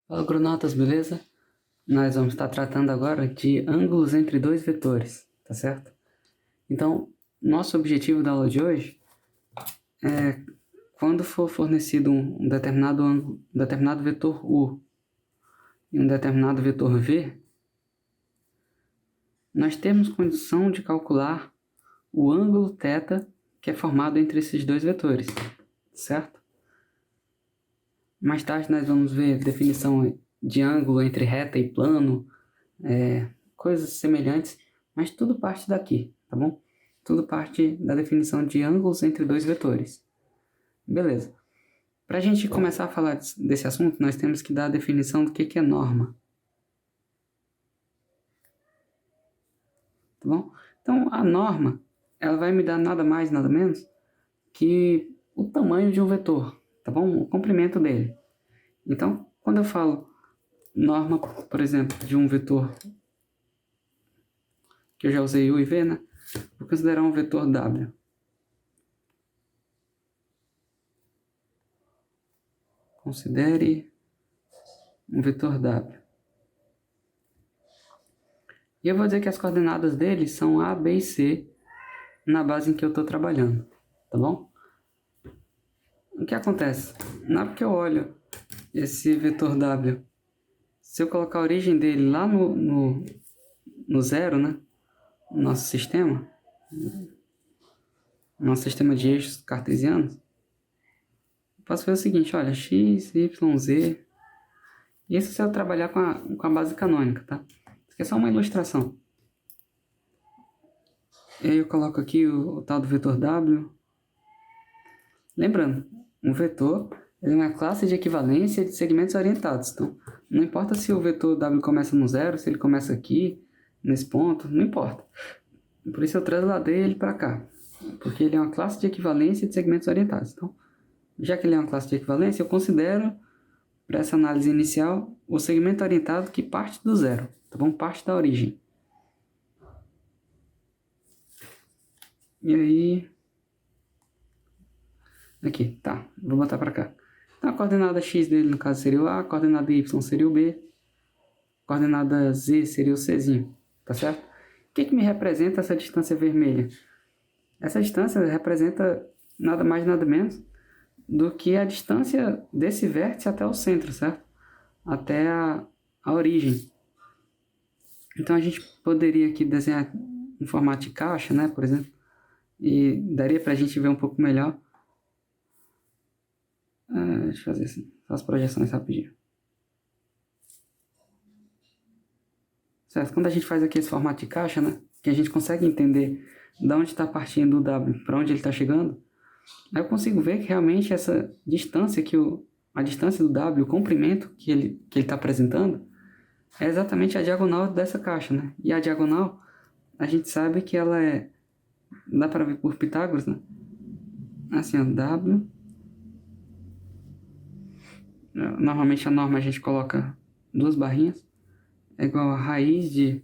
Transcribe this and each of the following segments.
Fala, Brunotas, beleza? Nós vamos estar tratando agora de ângulos entre dois vetores, tá certo? Então, nosso objetivo da aula de hoje é quando for fornecido um determinado ângulo, um determinado vetor U e um determinado vetor V, nós temos condição de calcular o ângulo θ que é formado entre esses dois vetores, certo? Mais tarde nós vamos ver definição de ângulo entre reta e plano, coisas semelhantes, mas tudo parte daqui, tá bom? Tudo parte da definição de ângulos entre dois vetores. Beleza. Para a gente começar a falar desse assunto, nós temos que dar a definição do que é norma. Tá bom? Então, a norma, ela vai me dar nada mais, nada menos que o tamanho de um vetor, tá bom? O comprimento dele. Então, quando eu falo norma, por exemplo, de um vetor, que eu já usei U e V, né? Vou considerar um vetor W. Considere um vetor W. E eu vou dizer que as coordenadas dele são A, B e C na base em que eu estou trabalhando, tá bom? O que acontece? Na hora que eu olho esse vetor W, se eu colocar a origem dele lá no zero, né? No nosso sistema de eixos cartesianos, eu posso ver o seguinte, olha, x, y, z. Isso se eu trabalhar com a base canônica, tá? Isso aqui é só uma ilustração. E aí eu coloco aqui o tal do vetor W. Lembrando, um vetor é uma classe de equivalência de segmentos orientados. Então, não importa se o vetor W começa no zero, se ele começa aqui, nesse ponto, não importa. Por isso eu trasladei ele para cá, porque ele é uma classe de equivalência de segmentos orientados. Então, já que ele é uma classe de equivalência, eu considero, para essa análise inicial, o segmento orientado que parte do zero, tá bom? Parte da origem. E aí... aqui, tá. Vou botar para cá. Então, a coordenada x dele, no caso, seria o A, a coordenada y seria o B, a coordenada z seria o Czinho, tá certo? O que me representa essa distância vermelha? Essa distância representa nada mais, nada menos do que a distância desse vértice até o centro, certo? Até a origem. Então, a gente poderia aqui desenhar em formato de caixa, né, por exemplo, e daria para a gente ver um pouco melhor. Deixa eu fazer assim, as projeções rapidinho. Certo? Quando a gente faz aqui esse formato de caixa, né, que a gente consegue entender de onde está partindo o W para onde ele está chegando, aí eu consigo ver que realmente essa distância, a distância do W, o comprimento que ele está apresentando, é exatamente a diagonal dessa caixa, né? E a diagonal, a gente sabe que ela dá para ver por Pitágoras, né? Assim, ó, W. Normalmente a norma a gente coloca duas barrinhas. É igual a raiz de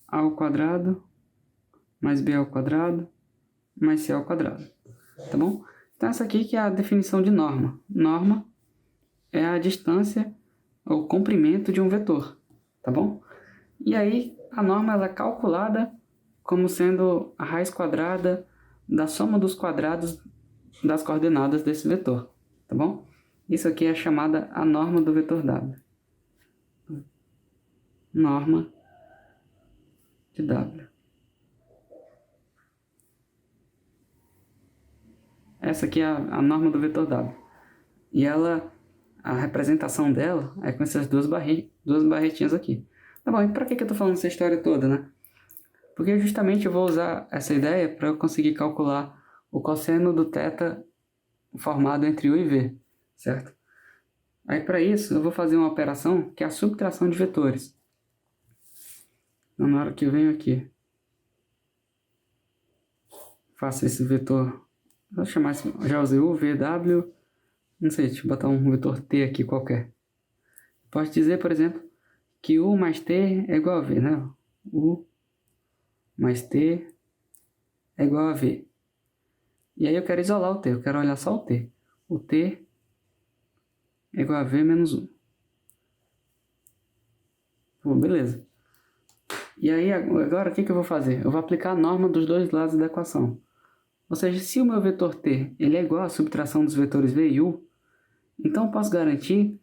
A ao quadrado mais B ao quadrado mais C ao quadrado. Tá bom? Então essa aqui que é a definição de norma. Norma é a distância ou o comprimento de um vetor. Tá bom? E aí a norma ela é calculada como sendo a raiz quadrada da soma dos quadrados das coordenadas desse vetor. Tá bom? Isso aqui é chamada a norma do vetor W. Norma de W. Essa aqui é a norma do vetor W. E a representação dela é com essas duas barretinhas aqui. Tá bom, e para que eu estou falando essa história toda, né? Porque justamente eu vou usar essa ideia para eu conseguir calcular o cosseno do θ formado entre U e V, certo? Aí para isso eu vou fazer uma operação que é a subtração de vetores. Então, na hora que eu venho aqui, faço esse vetor, vou chamar assim, já usei U, V, W, não sei, deixa eu botar um vetor T aqui qualquer. Posso dizer, por exemplo, que U mais T é igual a V, né? U mais T é igual a V. E aí eu quero isolar o T, eu quero olhar só o T. O T é igual a V menos 1. Pô, beleza. E aí, agora o que eu vou fazer? Eu vou aplicar a norma dos dois lados da equação. Ou seja, se o meu vetor t ele é igual à subtração dos vetores v e u, então eu posso garantir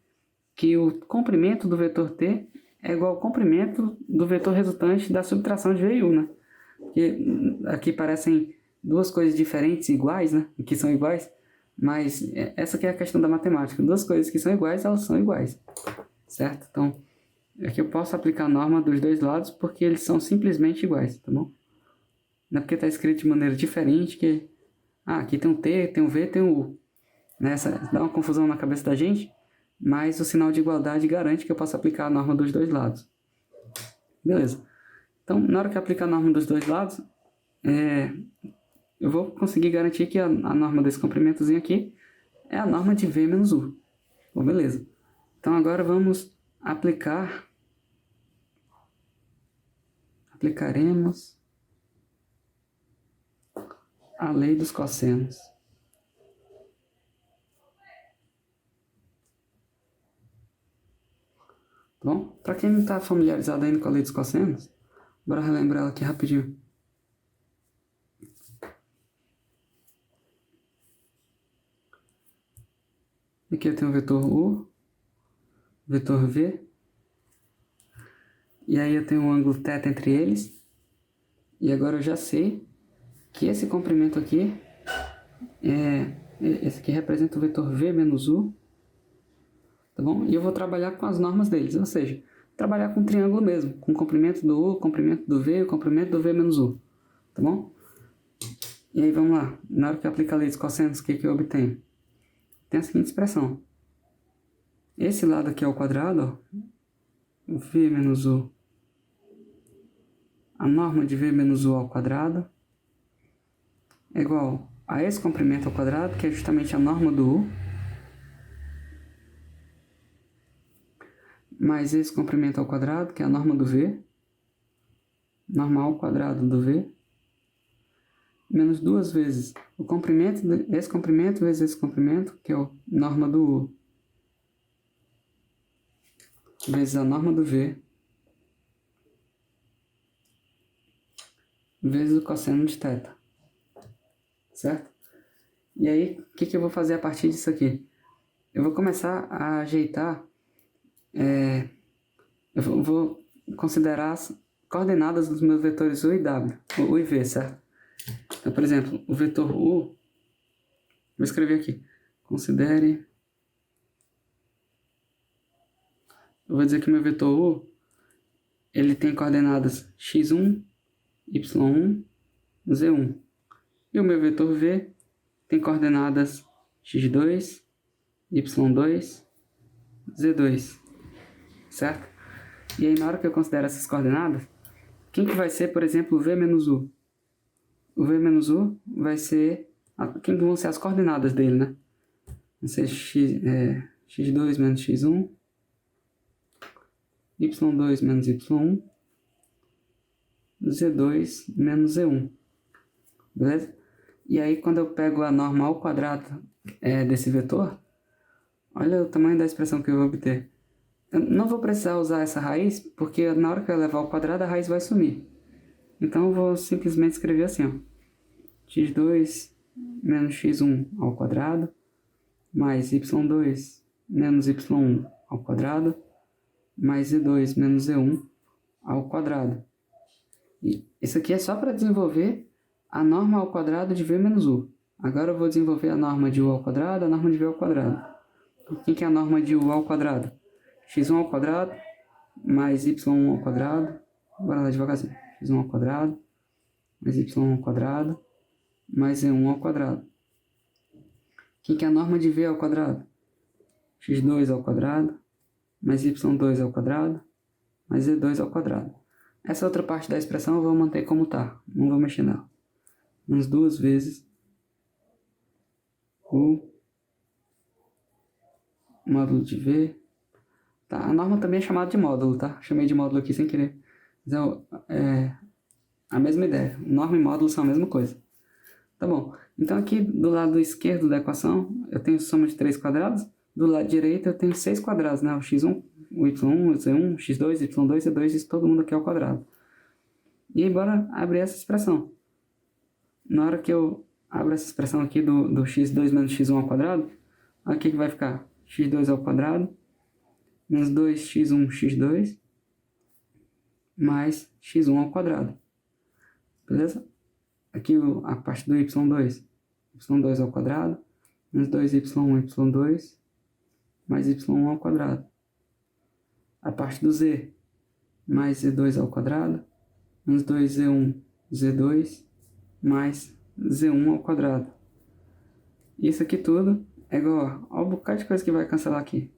que o comprimento do vetor t é igual ao comprimento do vetor resultante da subtração de v e u, né? Porque aqui parecem duas coisas diferentes iguais, né? Que são iguais, mas essa aqui é a questão da matemática. Duas coisas que são iguais, elas são iguais, certo? Então, aqui eu posso aplicar a norma dos dois lados porque eles são simplesmente iguais, tá bom? Não é porque está escrito de maneira diferente que... Ah, aqui tem um T, tem um V, tem um U. Essa dá uma confusão na cabeça da gente, mas o sinal de igualdade garante que eu posso aplicar a norma dos dois lados. Beleza. Então, na hora que eu aplicar a norma dos dois lados, eu vou conseguir garantir que a norma desse comprimentozinho aqui é a norma de V menos U. Bom, beleza. Então, agora aplicaremos a lei dos cossenos. Bom, para quem não está familiarizado ainda com a lei dos cossenos, bora relembrar ela aqui rapidinho. Aqui eu tenho o vetor U, vetor V, e aí eu tenho um ângulo θ entre eles, e agora eu já sei que esse comprimento aqui, esse aqui representa o vetor V menos U, tá bom? E eu vou trabalhar com as normas deles, ou seja, trabalhar com um triângulo mesmo, com o comprimento do U, o comprimento do V e o comprimento do V menos U, tá bom? E aí vamos lá, na hora que eu aplicar a lei dos cossenos, o que eu obtenho? Tem a seguinte expressão. Esse lado aqui ao quadrado, ó, V menos U, a norma de V menos U ao quadrado, é igual a esse comprimento ao quadrado, que é justamente a norma do U, mais esse comprimento ao quadrado, que é a norma do V, norma ao quadrado do V, menos duas vezes o comprimento, esse comprimento vezes esse comprimento, que é a norma do U, vezes a norma do V, vezes o cosseno de θ. Certo? E aí, o que eu vou fazer a partir disso aqui? Eu vou começar a ajeitar, eu vou considerar as coordenadas dos meus vetores U e W, U e V, certo? Então, por exemplo, o vetor U, vou escrever aqui, considere, eu vou dizer que meu vetor U, ele tem coordenadas x1, y1, z1. E o meu vetor V tem coordenadas x2, y2, z2, certo? E aí, na hora que eu considero essas coordenadas, quem que vai ser, por exemplo, o V menos U? O V menos U vai ser... Quem que vão ser as coordenadas dele, né? Vão ser x2 menos x1, y2 menos y1, z2 menos z1. Beleza? E aí, quando eu pego a norma ao quadrado desse vetor, olha o tamanho da expressão que eu vou obter. Eu não vou precisar usar essa raiz, porque na hora que eu levar ao quadrado, a raiz vai sumir. Então, eu vou simplesmente escrever assim, ó, x2 menos x1 ao quadrado, mais y2 menos y1 ao quadrado, mais z2 menos z1 ao quadrado. E isso aqui é só para desenvolver a norma ao quadrado de V menos U. Agora eu vou desenvolver a norma de U ao quadrado, a norma de V ao quadrado. Então, o que é a norma de U ao quadrado? x1 ao quadrado mais y1 ao quadrado. Bora lá devagarzinho. x1 ao quadrado mais y1 ao quadrado mais z1 ao quadrado. O que é a norma de V ao quadrado? x2 ao quadrado mais y2 ao quadrado mais z2 ao quadrado. Essa outra parte da expressão eu vou manter como está, não vou mexer nela. Menos duas vezes o módulo de V. Tá, a norma também é chamada de módulo, tá? Chamei de módulo aqui sem querer. Mas é a mesma ideia. Norma e módulo são a mesma coisa. Tá bom. Então aqui do lado esquerdo da equação eu tenho soma de 3 quadrados. Do lado direito eu tenho 6 quadrados, né? O x1 o y1, o z1, x2, y2, z2, isso todo mundo aqui ao quadrado. E aí, bora abrir essa expressão. Na hora que eu abro essa expressão aqui do x2 menos x1 ao quadrado, olha o que vai ficar. x2 ao quadrado, menos 2x1, x2, mais x1 ao quadrado. Beleza? Aqui a parte do y2, y2 ao quadrado, menos 2y1, y2, mais y1 ao quadrado. A parte do z, mais z2 ao quadrado, menos 2z1, z2, mais z1 ao quadrado. Isso aqui tudo é igual a um bocado de coisa que vai cancelar aqui.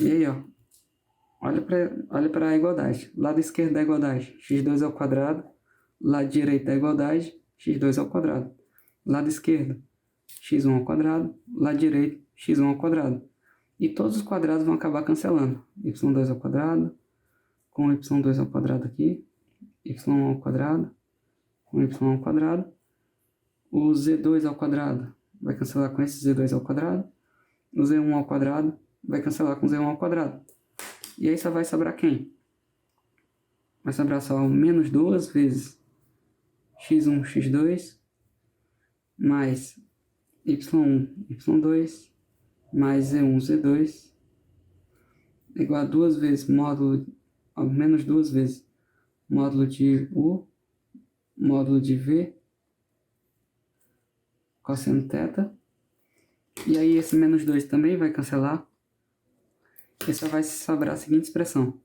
E aí, ó, olha para a igualdade. Lado esquerdo da igualdade, x2 ao quadrado. Lado direito da igualdade, x2 ao quadrado. Lado esquerdo, x1 ao quadrado. Lado direito, x1 ao quadrado. E todos os quadrados vão acabar cancelando. y2 ao quadrado, com y2 ao quadrado aqui. y ao quadrado, com y ao quadrado. O z2 ao quadrado vai cancelar com esse z2 ao quadrado. O z1 ao quadrado vai cancelar com z1 ao quadrado. E aí só vai sobrar quem? Vai sobrar só menos 2 vezes x1, x2, mais y1, y2, mais z1, z2, igual a 2 vezes módulo, menos 2 vezes módulo de u, módulo de v, cosseno θ. E aí esse menos 2 também vai cancelar. E só vai sobrar a seguinte expressão.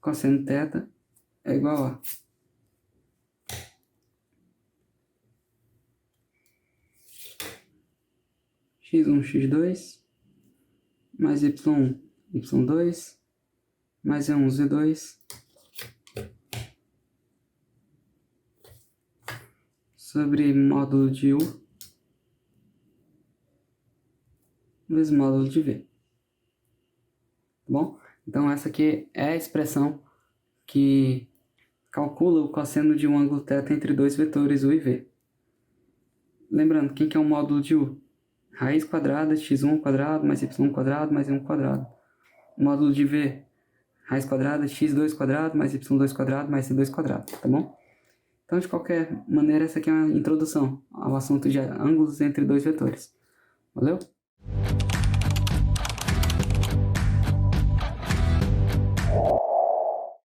Cosseno θ é igual a x1, x2, mais y1, y2, mais z1, z2, sobre módulo de u, vezes módulo de v. Tá bom? Então essa aqui é a expressão que calcula o cosseno de um ângulo θ entre dois vetores u e v. Lembrando, quem que é o módulo de u? Raiz quadrada de x1 ao quadrado, mais y ao quadrado, mais z1 ao quadrado. O módulo de v, raiz quadrada de x2 quadrado, mais y2 quadrado, mais z2 quadrado, tá bom? Então, de qualquer maneira, essa aqui é uma introdução ao assunto de ângulos entre dois vetores. Valeu?